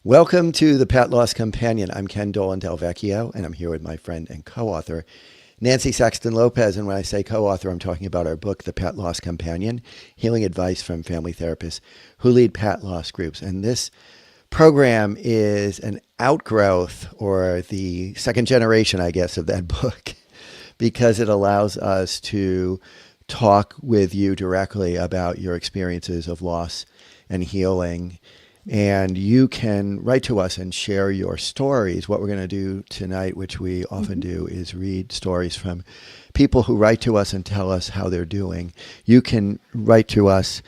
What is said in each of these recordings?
Welcome to the Pet Loss Companion. I'm Ken Dolan-Del Vecchio, and I'm here with my friend and co-author, Nancy Saxton-Lopez. And when I say co-author, I'm talking about our book, The Pet Loss Companion, Healing Advice from Family Therapists Who Lead Pet Loss Groups. And this program is an outgrowth, or the second generation, I guess, of that book, because it allows us to talk with you directly about your experiences of loss and healing. And you can write to us and share your stories. What we're going to do tonight, which we often do, is read stories from people who write to us and tell us how they're doing. You can write to us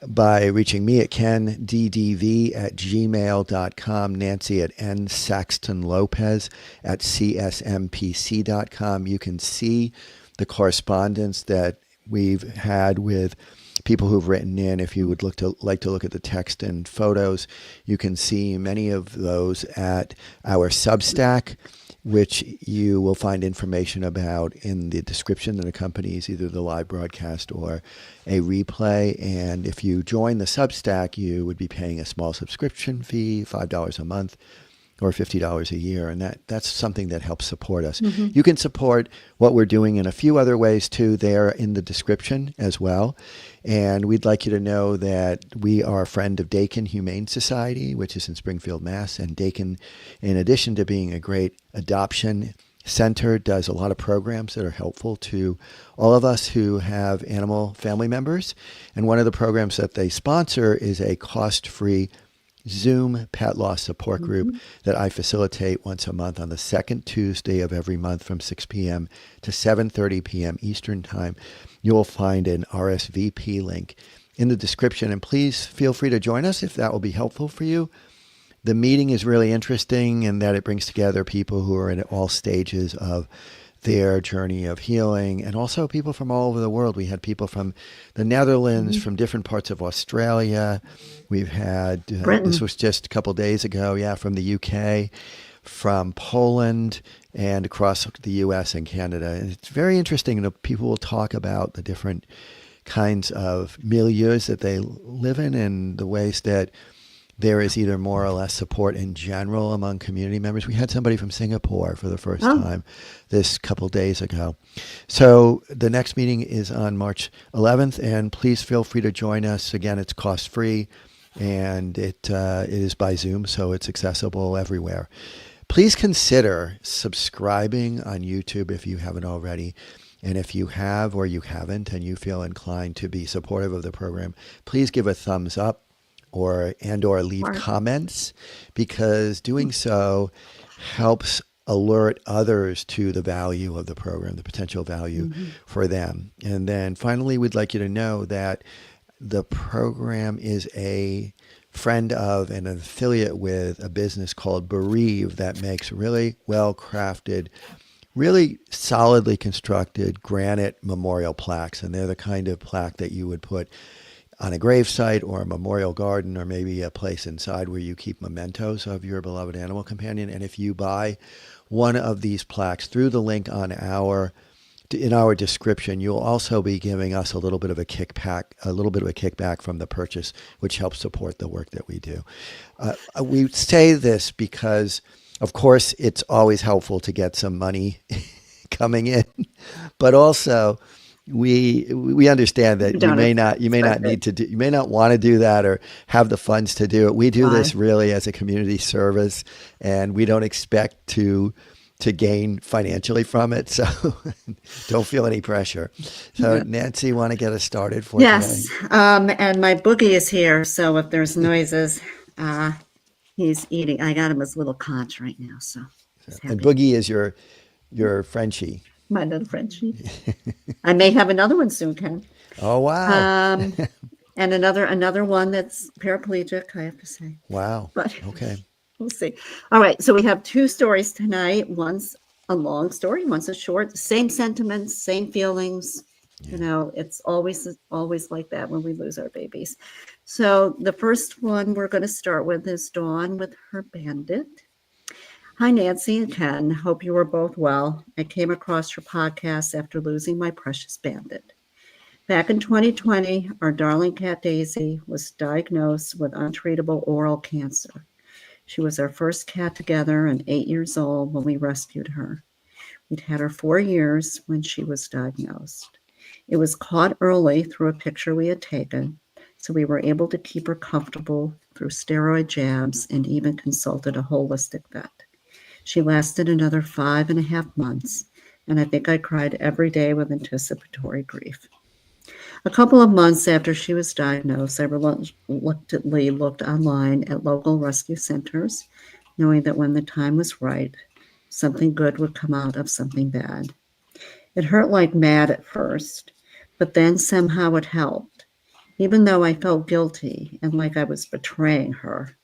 by reaching me at kenddv@gmail.com, Nancy at nsaxtonlopez @csmpc.com. You can see the correspondence that we've had with people who've written in. If you would like to look at the text and photos, you can see many of those at our Substack, which you will find information about in the description that accompanies either the live broadcast or a replay. And if you join the Substack, you would be paying a small subscription fee, $5 a month or $50 a year, and that's something that helps support us. You can support what we're doing in a few other ways too. They're in the description as well. And we'd like you to know that we are a friend of Dakin Humane Society, which is in Springfield, Mass. And Dakin, in addition to being a great adoption center, does a lot of programs that are helpful to all of us who have animal family members. And one of the programs that they sponsor is a cost-free Zoom pet loss support group that I facilitate once a month on the second Tuesday of every month from 6 p.m. to 7:30 p.m. Eastern Time. You will find an RSVP link in the description, and please feel free to join us if that will be helpful for you. The meeting is really interesting in that it brings together people who are in all stages of their journey of healing, and also people from all over the world. We had people from the Netherlands, from different parts of Australia. We've had, this was just a couple days ago, from the UK, from Poland, and across the US and Canada. And it's very interesting. People will talk about the different kinds of milieus that they live in and the ways that there is either more or less support in general among community members. We had somebody from Singapore for the first time this couple days ago. So the next meeting is on March 11th, and please feel free to join us. Again, it's cost-free, and it is by Zoom, so it's accessible everywhere. Please consider subscribing on YouTube if you haven't already. And if you have or you haven't and you feel inclined to be supportive of the program, please give a thumbs up or leave comments, because doing so helps alert others to the value of the program, the potential value for them. And then finally, we'd like you to know that the program is a friend of and an affiliate with a business called Bereave that makes really well-crafted, really solidly constructed granite memorial plaques. And they're the kind of plaque that you would put on a gravesite or a memorial garden, or maybe a place inside where you keep mementos of your beloved animal companion. And if you buy one of these plaques through the link in our description, you'll also be giving us a little bit of a kickback from the purchase, which helps support the work that we do. We say this because, of course, it's always helpful to get some money coming in, but also we understand that you may not want to do that or have the funds to do it. We do this really as a community service, and we don't expect to gain financially from it. So don't feel any pressure. So Nancy, want to get us started for Yes. today? And my boogie is here. So if there's noises, he's eating. I got him his little conch right now. So and Boogie is your Frenchie. My little Frenchie. I may have another one soon, Ken. Oh, wow. And another one that's paraplegic, I have to say. Wow. But okay. We'll see. All right. So we have two stories tonight. One's a long story. One's a short. Same sentiments, same feelings. Yeah. You know, it's always like that when we lose our babies. So the first one we're going to start with is Dawn with her Bandit. Hi, Nancy and Ken. Hope you are both well. I came across your podcast after losing my precious Bandit. Back in 2020, our darling cat Daisy was diagnosed with untreatable oral cancer. She was our first cat together and 8 years old when we rescued her. We'd had her 4 years when she was diagnosed. It was caught early through a picture we had taken, so we were able to keep her comfortable through steroid jabs and even consulted a holistic vet. She lasted another 5.5 months, and I think I cried every day with anticipatory grief. A couple of months after she was diagnosed, I reluctantly looked online at local rescue centers, knowing that when the time was right, something good would come out of something bad. It hurt like mad at first, but then somehow it helped, even though I felt guilty and like I was betraying her.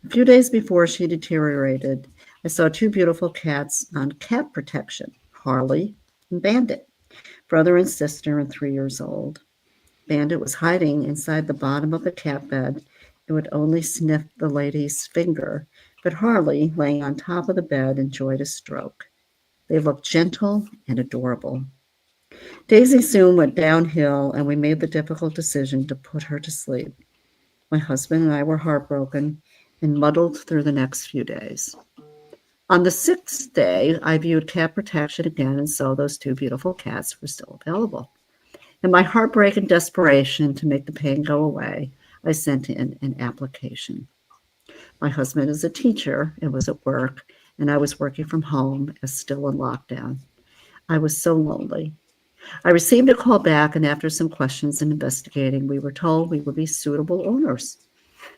A few days before she deteriorated, I saw two beautiful cats on cat protection, Harley and Bandit, brother and sister and 3 years old. Bandit was hiding inside the bottom of the cat bed. It would only sniff the lady's finger, but Harley, laying on top of the bed, enjoyed a stroke. They looked gentle and adorable. Daisy soon went downhill, and we made the difficult decision to put her to sleep. My husband and I were heartbroken and muddled through the next few days. On the 6th day, I viewed cat protection again and saw those two beautiful cats were still available. In my heartbreak and desperation to make the pain go away, I sent in an application. My husband is a teacher and was at work, and I was working from home as still in lockdown. I was so lonely. I received a call back, and after some questions and investigating, we were told we would be suitable owners.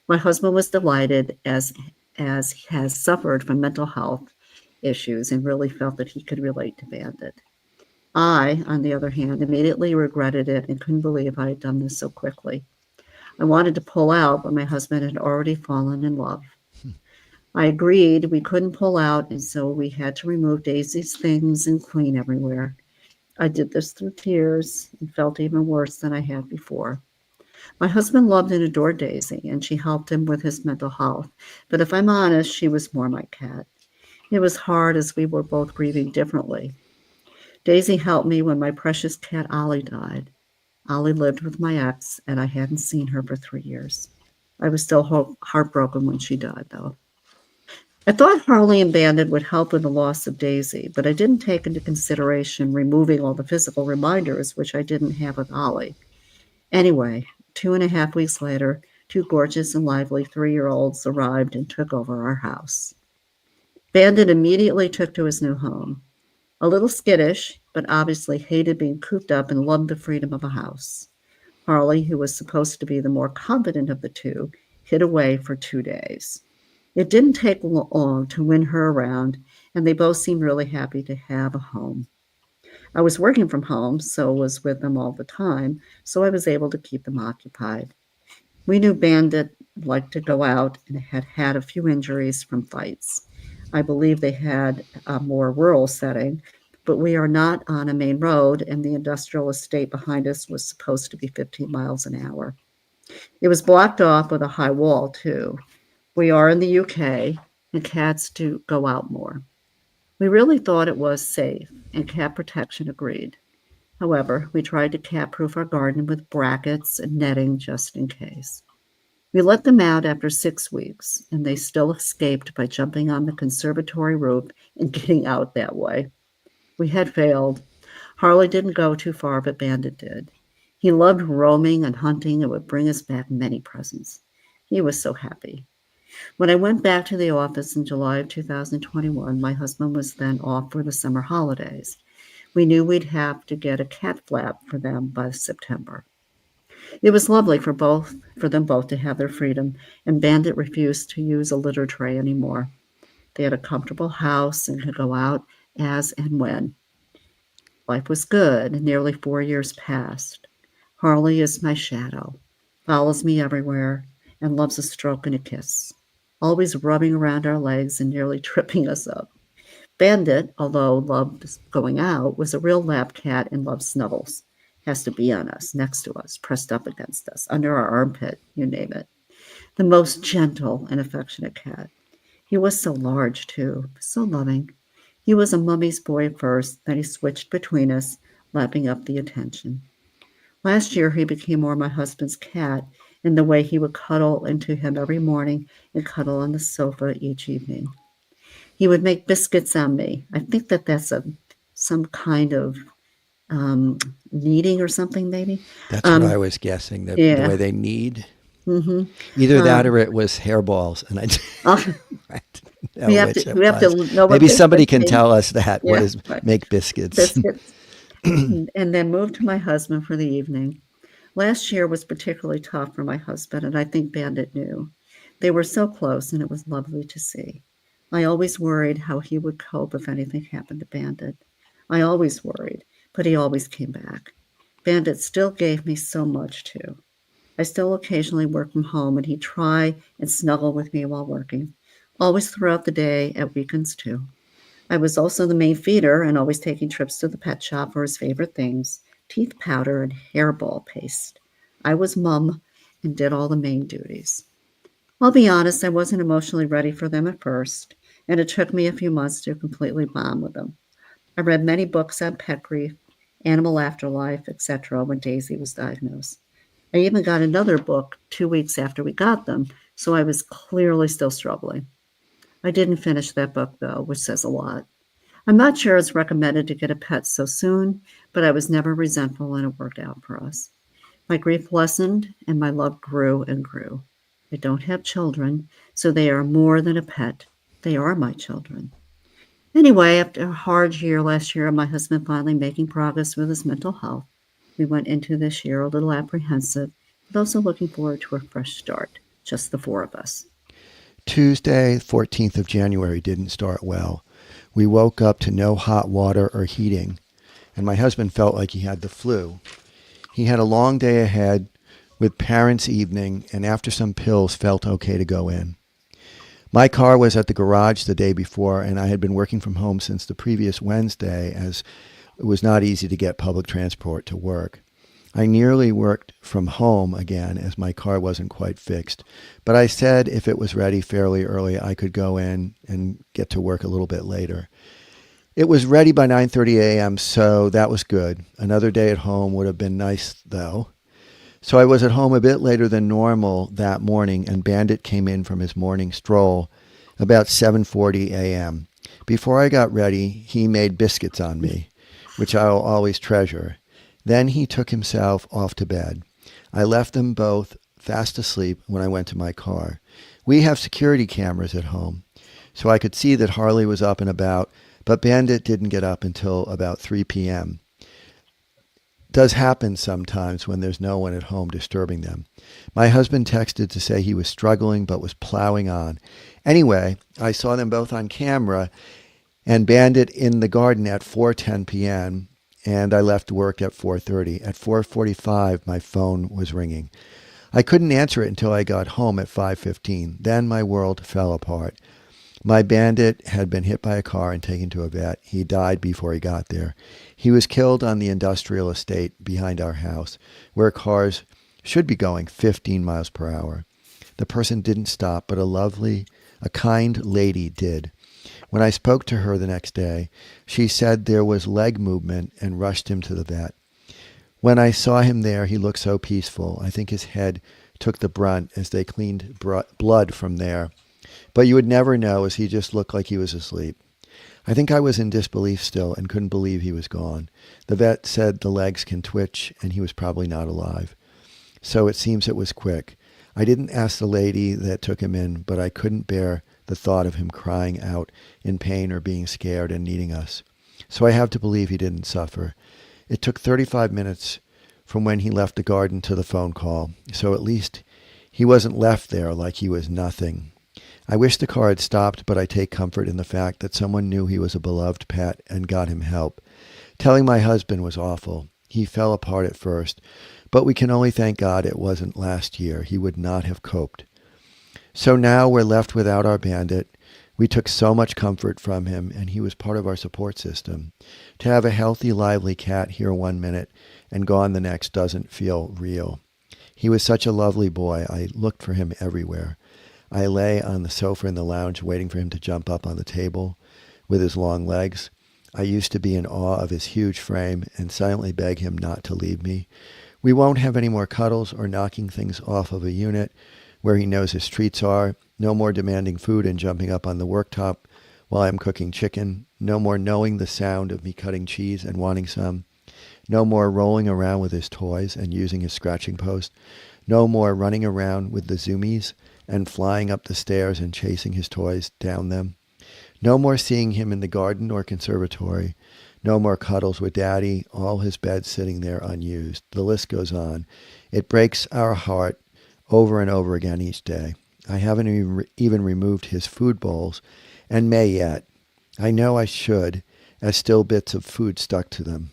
My husband was delighted as he has suffered from mental health issues and really felt that he could relate to Bandit. I, on the other hand, immediately regretted it and couldn't believe I had done this so quickly. I wanted to pull out, but my husband had already fallen in love. I agreed we couldn't pull out, and so we had to remove Daisy's things and clean everywhere. I did this through tears and felt even worse than I had before. My husband loved and adored Daisy, and she helped him with his mental health. But if I'm honest, she was more my cat. It was hard as we were both grieving differently. Daisy helped me when my precious cat Ollie died. Ollie lived with my ex, and I hadn't seen her for 3 years. I was still heartbroken when she died, though. I thought Harley and Bandit would help with the loss of Daisy, but I didn't take into consideration removing all the physical reminders, which I didn't have with Ollie. Anyway, 2.5 weeks later, two gorgeous and lively 3-year-olds arrived and took over our house. Bandit immediately took to his new home. A little skittish, but obviously hated being cooped up and loved the freedom of a house. Harley, who was supposed to be the more confident of the two, hid away for 2 days. It didn't take long to win her around, and they both seemed really happy to have a home. I was working from home, so was with them all the time, so I was able to keep them occupied. We knew Bandit liked to go out and had had a few injuries from fights. I believe they had a more rural setting, but we are not on a main road, and the industrial estate behind us was supposed to be 15 miles an hour. It was blocked off with a high wall, too. We are in the UK, and cats do go out more. We really thought it was safe, and cat protection agreed. However, we tried to cat-proof our garden with brackets and netting just in case. We let them out after 6 weeks, and they still escaped by jumping on the conservatory roof and getting out that way. We had failed. Harley didn't go too far, but Bandit did. He loved roaming and hunting and would bring us back many presents. He was so happy. When I went back to the office in July of 2021, my husband was then off for the summer holidays. We knew we'd have to get a cat flap for them by September. It was lovely for them both to have their freedom, and Bandit refused to use a litter tray anymore. They had a comfortable house and could go out as and when. Life was good, and nearly 4 years passed. Harley is my shadow, follows me everywhere, and loves a stroke and a kiss, always rubbing around our legs and nearly tripping us up. Bandit, although loved going out, was a real lab cat and loved snuggles. Has to be on us, next to us, pressed up against us, under our armpit, you name it. The most gentle and affectionate cat. He was so large, too, so loving. He was a mummy's boy first, then he switched between us, lapping up the attention. Last year, he became more my husband's cat, and the way he would cuddle into him every morning and cuddle on the sofa each evening. He would make biscuits on me. I think that's some kind of um, kneading or something, maybe. That's what I Um, was guessing, the yeah. way they knead. hmm Either that Um, or it was hairballs, and I oh, I didn't know which it we have to was. know what Maybe somebody biscuits can mean. tell us that. What Yeah, is right. make biscuits? Biscuits. And then moved to my husband for the evening. Last year was particularly tough for my husband, and I think Bandit knew. They were so close, and it was lovely to see. I always worried how he would cope if anything happened to Bandit. I always worried, but he always came back. Bandit still gave me so much, too. I still occasionally work from home, and he'd try and snuggle with me while working, always throughout the day, at weekends, too. I was also the main feeder and always taking trips to the pet shop for his favorite things, teeth powder and hairball paste. I was mum and did all the main duties. I'll be honest, I wasn't emotionally ready for them at first, and it took me a few months to completely bond with them. I read many books on pet grief, animal afterlife, etc. when Daisy was diagnosed. I even got another book 2 weeks after we got them, so I was clearly still struggling. I didn't finish that book, though, which says a lot. I'm not sure it's recommended to get a pet so soon, but I was never resentful and it worked out for us. My grief lessened and my love grew and grew. I don't have children, so they are more than a pet. They are my children. Anyway, after a hard year last year, my husband finally making progress with his mental health. We went into this year a little apprehensive, but also looking forward to a fresh start, just the four of us. Tuesday, 14th of January, didn't start well. We woke up to no hot water or heating, and my husband felt like he had the flu. He had a long day ahead with parents' evening, and after some pills, felt okay to go in. My car was at the garage the day before, and I had been working from home since the previous Wednesday, as it was not easy to get public transport to work. I nearly worked from home again as my car wasn't quite fixed, but I said if it was ready fairly early, I could go in and get to work a little bit later. It was ready by 9:30 a.m., so that was good. Another day at home would have been nice, though. So I was at home a bit later than normal that morning, and Bandit came in from his morning stroll about 7:40 a.m. Before I got ready, he made biscuits on me, which I'll always treasure. Then he took himself off to bed. I left them both fast asleep when I went to my car. We have security cameras at home, so I could see that Harley was up and about, but Bandit didn't get up until about 3 p.m. Does happen sometimes when there's no one at home disturbing them. My husband texted to say he was struggling but was plowing on. Anyway, I saw them both on camera and Bandit in the garden at 4:10 p.m., and I left work at 4:30. At 4:45, my phone was ringing. I couldn't answer it until I got home at 5:15. Then my world fell apart. My Bandit had been hit by a car and taken to a vet. He died before he got there. He was killed on the industrial estate behind our house, where cars should be going 15 miles per hour. The person didn't stop, but a kind lady did. When I spoke to her the next day, she said there was leg movement and rushed him to the vet. When I saw him there, he looked so peaceful. I think his head took the brunt as they cleaned blood from there. But you would never know, as he just looked like he was asleep. I think I was in disbelief still and couldn't believe he was gone. The vet said the legs can twitch and he was probably not alive. So it seems it was quick. I didn't ask the lady that took him in, but I couldn't bear the thought of him crying out in pain or being scared and needing us. So I have to believe he didn't suffer. It took 35 minutes from when he left the garden to the phone call, so at least he wasn't left there like he was nothing. I wish the car had stopped, but I take comfort in the fact that someone knew he was a beloved pet and got him help. Telling my husband was awful. He fell apart at first, but we can only thank God it wasn't last year. He would not have coped. So now we're left without our Bandit. We took so much comfort from him, and he was part of our support system. To have a healthy, lively cat here 1 minute and gone the next doesn't feel real. He was such a lovely boy. I looked for him everywhere. I lay on the sofa in the lounge waiting for him to jump up on the table with his long legs. I used to be in awe of his huge frame and silently beg him not to leave me. We won't have any more cuddles or knocking things off of a unit where he knows his treats are. No more demanding food and jumping up on the worktop while I'm cooking chicken. No more knowing the sound of me cutting cheese and wanting some. No more rolling around with his toys and using his scratching post. No more running around with the zoomies and flying up the stairs and chasing his toys down them. No more seeing him in the garden or conservatory. No more cuddles with Daddy, all his beds sitting there unused. The list goes on. It breaks our heart over and over again each day. I haven't even removed his food bowls, and may yet. I know I should, as still bits of food stuck to them.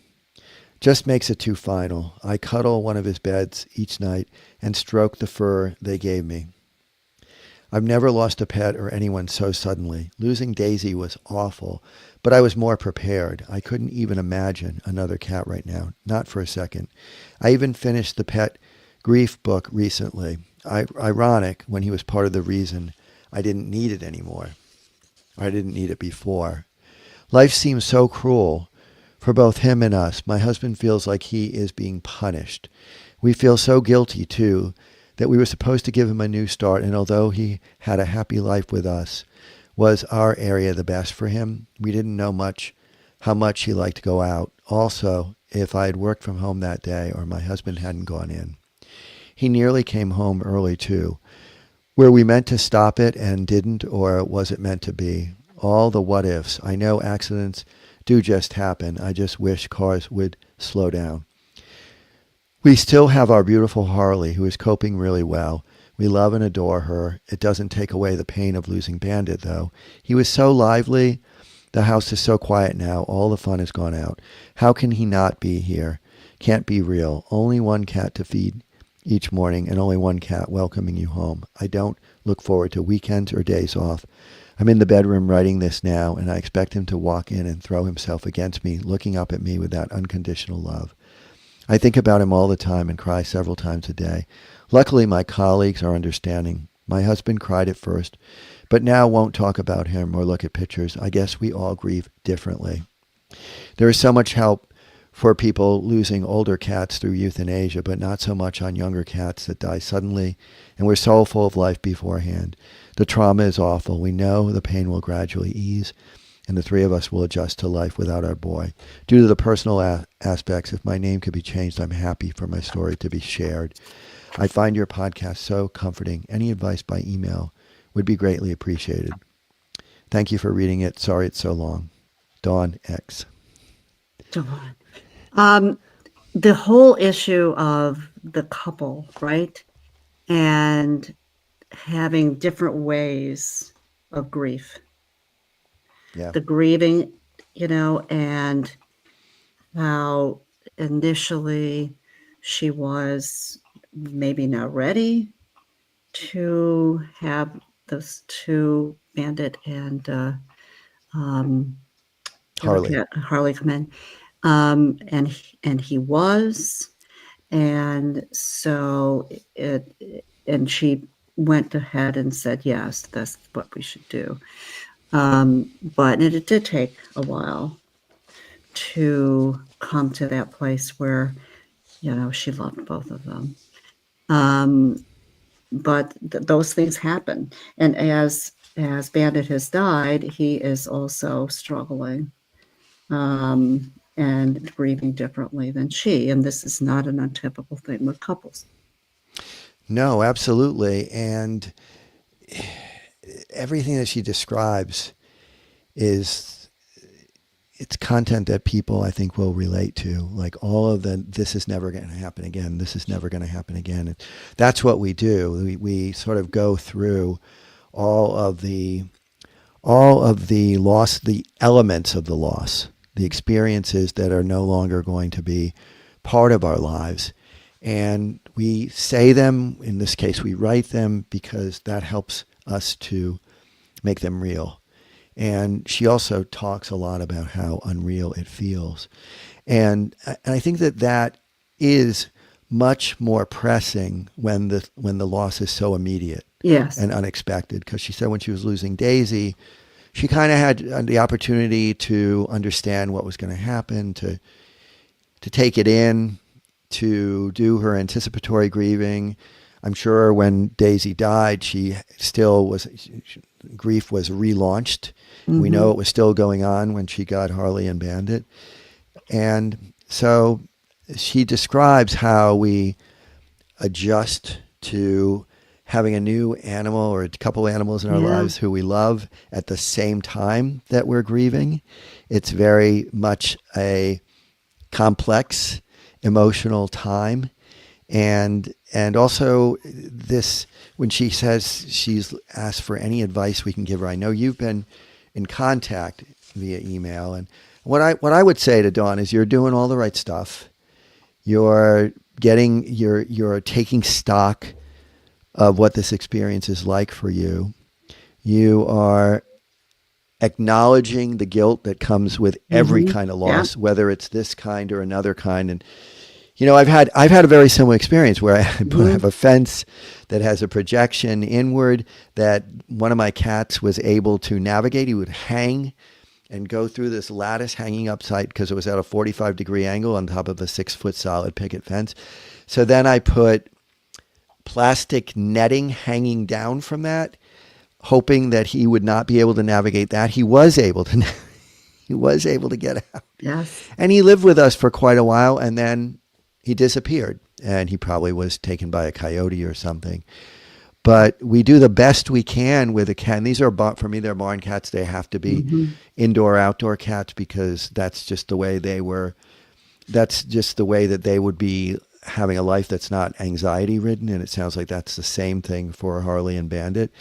Just makes it too final. I cuddle one of his beds each night and stroke the fur they gave me. I've never lost a pet or anyone so suddenly. Losing Daisy was awful, but I was more prepared. I couldn't even imagine another cat right now, not for a second. I even finished the pet grief book recently. Ironic, when he was part of the reason I didn't need it anymore. I didn't need it before. Life seems so cruel for both him and us. My husband feels like he is being punished. We feel so guilty, too, that we were supposed to give him a new start, and although he had a happy life with us, was our area the best for him? We didn't know how much he liked to go out. Also, if I had worked from home that day or my husband hadn't gone in. He nearly came home early, too. Were we meant to stop it and didn't, or was it meant to be? All the what-ifs. I know accidents do just happen. I just wish cars would slow down. We still have our beautiful Harley, who is coping really well. We love and adore her. It doesn't take away the pain of losing Bandit, though. He was so lively. The house is so quiet now. All the fun has gone out. How can he not be here? Can't be real. Only one cat to feed each morning and only one cat welcoming you home. I don't look forward to weekends or days off. I'm in the bedroom writing this now, and I expect him to walk in and throw himself against me, looking up at me with that unconditional love. I think about him all the time and cry several times a day. Luckily, my colleagues are understanding. My husband cried at first, but now won't talk about him or look at pictures. I guess we all grieve differently. There is so much help for people losing older cats through euthanasia, but not so much on younger cats that die suddenly and were so full of life beforehand. The trauma is awful. We know the pain will gradually ease, and the three of us will adjust to life without our boy. Due to the personal aspects, if my name could be changed, I'm happy for my story to be shared. I find your podcast so comforting. Any advice by email would be greatly appreciated. Thank you for reading it. Sorry it's so long. Dawn X. Dawn. The whole issue of the couple, right? And having different ways of grief. Yeah. The grieving, and how initially she was maybe not ready to have those two, Bandit and Harley come in. And he was, and so and she went ahead and said, yes, that's what we should do. But it did take a while to come to that place where, she loved both of them. But those things happen. And as Bandit has died, he is also struggling and grieving differently than she. And this is not an untypical thing with couples. No, absolutely. And everything that she describes it's content that people, I think, will relate to. Like all of this is never going to happen again. This is never going to happen again. And that's what we do. We sort of go through all of the loss, the elements of the loss, the experiences that are no longer going to be part of our lives. And we say them, in this case, we write them because that helps us to make them real. And she also talks a lot about how unreal it feels. And I think that is much more pressing when the loss is so immediate. Yes. And unexpected. Because she said when she was losing Daisy, she kind of had the opportunity to understand what was going to happen, to take it in, to do her anticipatory grieving. I'm sure when Daisy died, she still was, grief was relaunched. We know it was still going on when she got Harley and Bandit. And so she describes how we adjust to having a new animal or a couple animals in our lives who we love at the same time that we're grieving. It's very much a complex emotional time. And also this, when she says she's asked for any advice we can give her, I know you've been in contact via email. And what I would say to Dawn is you're doing all the right stuff. You're taking stock of what this experience is like for you. You are acknowledging the guilt that comes with every kind of loss, whether it's this kind or another kind. And I've had a very similar experience where I have a fence that has a projection inward that one of my cats was able to navigate. He would hang and go through this lattice hanging upside because it was at a 45-degree angle on top of a 6-foot solid picket fence. So then I put plastic netting hanging down from that, hoping that he would not be able to navigate that. He was able to. He was able to get out. Yes. And he lived with us for quite a while, and then he disappeared. And he probably was taken by a coyote or something. But we do the best we can with a cat. And these are, for me, they're barn cats. They have to be indoor, outdoor cats because that's just the way they were. That's just the way that they would be having a life that's not anxiety ridden. And it sounds like that's the same thing for Harley and Bandit.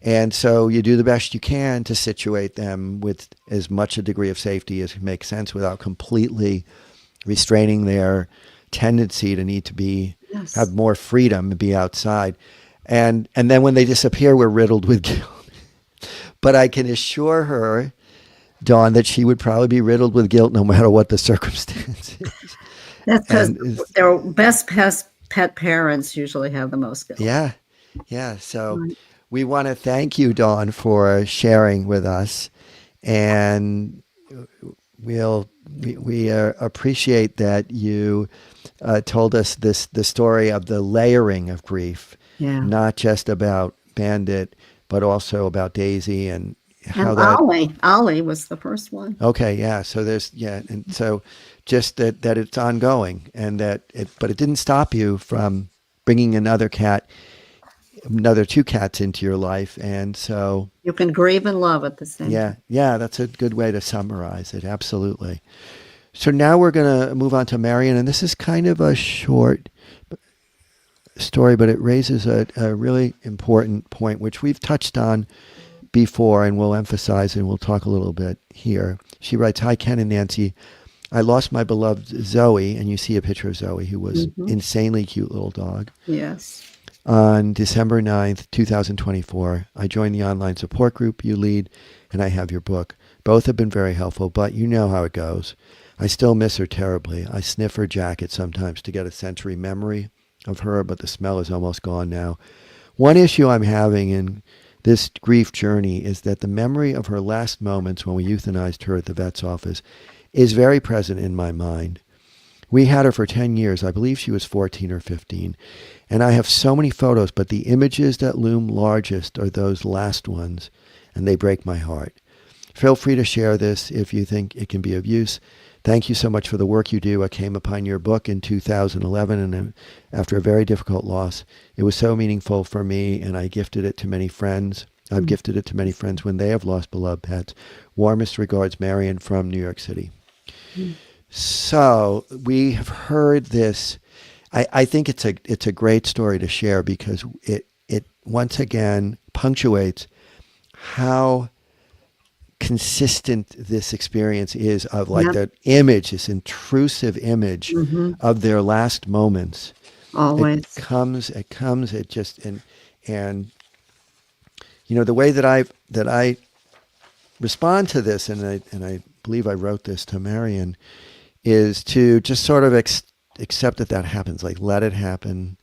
And so you do the best you can to situate them with as much a degree of safety as makes sense without completely restraining their tendency to need to have more freedom and be outside. And then when they disappear, we're riddled with guilt. But I can assure her, Dawn, that she would probably be riddled with guilt no matter what the circumstances. That's because their best pet parents usually have the most guilt. Yeah. So we want to thank you, Dawn, for sharing with us. And we appreciate that you told us the story of the layering of grief. Yeah. Not just about Bandit, but also about Daisy and how Ollie was the first one. Okay, yeah. So and so just that it's ongoing, and but it didn't stop you from bringing another two cats into your life, and so you can grieve and love at the same time. Yeah, that's a good way to summarize it. Absolutely. So now we're going to move on to Marion, and this is kind of a short story, but it raises a really important point, which we've touched on before, and we'll emphasize, and we'll talk a little bit here. She writes, "Hi, Ken and Nancy. I lost my beloved Zoee," and you see a picture of Zoee, who was insanely cute little dog. Yes. On December 9th, 2024, I joined the online support group you lead, and I have your book. Both have been very helpful, but you know how it goes. I still miss her terribly. I sniff her jacket sometimes to get a sensory memory of her, but the smell is almost gone now. One issue I'm having in this grief journey is that the memory of her last moments when we euthanized her at the vet's office is very present in my mind. We had her for 10 years. I believe she was 14 or 15. And I have so many photos, but the images that loom largest are those last ones, and they break my heart. Feel free to share this if you think it can be of use. Thank you so much for the work you do. I came upon your book in 2011, and after a very difficult loss, it was so meaningful for me, and I gifted it to many friends. I've gifted it to many friends when they have lost beloved pets. Warmest regards, Marion from New York City. So we have heard this. I think it's a great story to share because it once again punctuates how consistent this experience is of that image, this intrusive image of their last moments. Always. It just, and the way that I respond to this, and I believe I wrote this to Marion, is to just sort of accept that happens, like let it happen.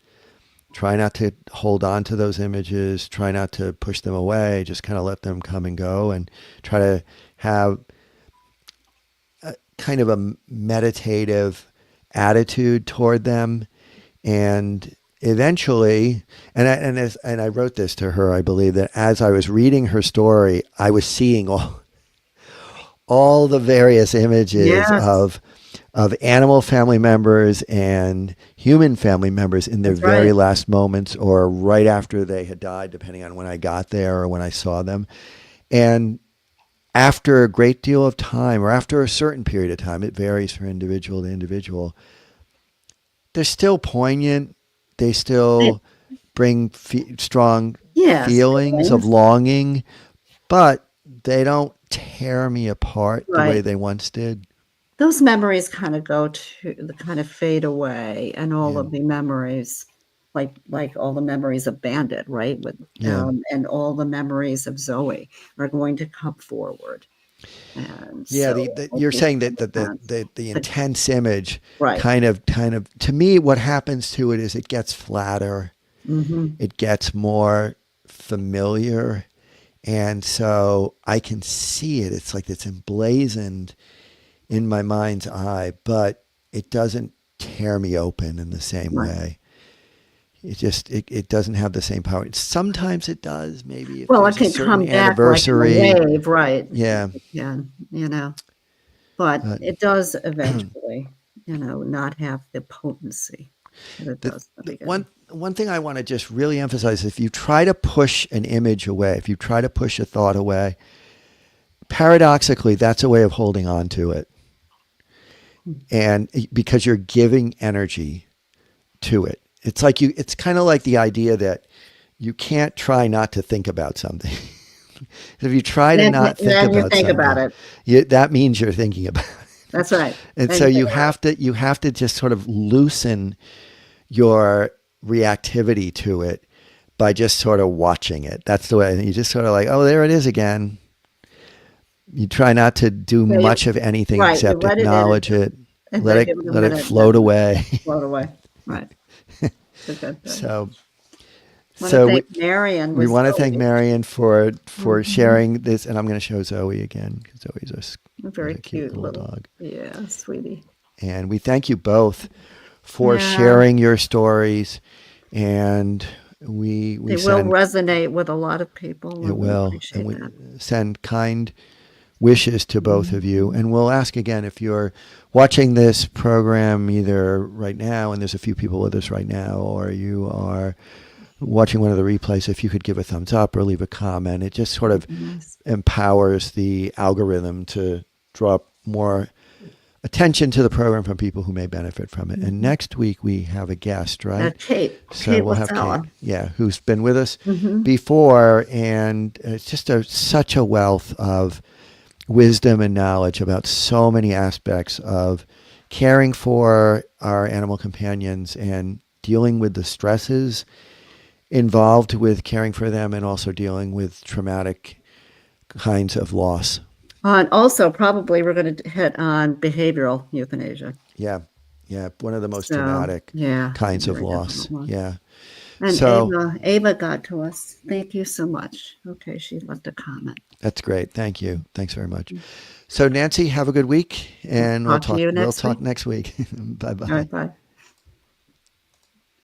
Try not to hold on to those images. Try not to push them away. Just kind of let them come and go, and try to have kind of a meditative attitude toward them. And eventually, and I wrote this to her, I believe, that as I was reading her story, I was seeing all the various images Yes, of animal family members and human family members in their that's very right. last moments or right after they had died, depending on when I got there or when I saw them. And after a great deal of time, or after a certain period of time, it varies from individual to individual, they're still poignant. They It- still bring strong Yes, feelings of feelings. longing, but they don't tear me apart the way Right. they once did. Those memories kind of kind of fade away, and all Yeah. of the memories, like all the memories of Bandit, right? Yeah. And all the memories of Zoe are going to come forward. And Yeah, so you're it saying that makes sense. the But- intense image Right. kind of to me, what happens to it is it gets flatter, Hmm. it gets more familiar, and so I can see it. It's like it's emblazoned in my mind's eye, but it doesn't tear me open in the same Right. way. It doesn't have the same power. Sometimes it does, maybe if Well, it there's a can certain come back like in a anniversary. wave, right? Yeah. It can, but But it does eventually, not have the potency that it the, does in the the beginning. one thing I want to just really emphasize, if you try to push an image away, if you try to push a thought away, paradoxically, that's a way of holding on to it. And because you're giving energy to it. It's kind of like the idea that you can't try not to think about something. If you try to not think Then you about think about something, it. that means you're thinking about it. That's right. And Then so you think about it. you have to just sort of loosen your reactivity to it by just sort of watching it. That's the way you just sort of like, oh, there it is again. You try not to do Yeah, much of anything right. You except let it in acknowledge it, and then give it a let it minute, float then away. float away. Right. It's a good thing. So I want to so thank Marion we with want to thank Zoe. Marion for Mhm. sharing this, and I'm going to show Zoe again because Zoe's A very a cute cute little little, dog. yeah, sweetie. And we thank you both for Yeah, sharing your stories, and we they will send resonate with a lot of people, it and we will, and appreciate we that. send kind wishes to both of you. Mhm. And we'll ask again if you're watching this program either right now, and there's a few people with us right now, or you are watching one of the replays, if you could give a thumbs up or leave a comment. It just sort of Nice. empowers the algorithm to draw more attention to the program from people who may benefit from it. And next week we have a guest, right? Kate So we'll have LaSala. Kate, yeah, who's been with us Mm-hmm. before, and it's just such a wealth of wisdom and knowledge about so many aspects of caring for our animal companions and dealing with the stresses involved with caring for them, and also dealing with traumatic kinds of loss. And also, probably we're going to hit on behavioral euthanasia. Yeah. Yeah. One of the most So, dramatic yeah, kinds of very loss. difficult one. Yeah. And So Ava got to us. Thank you so much. Okay, she left a comment. that's great. Thank you. Thanks very much. So Nancy, have a good week, and Talk to you we'll next talk week. next week. Bye All bye. right, bye.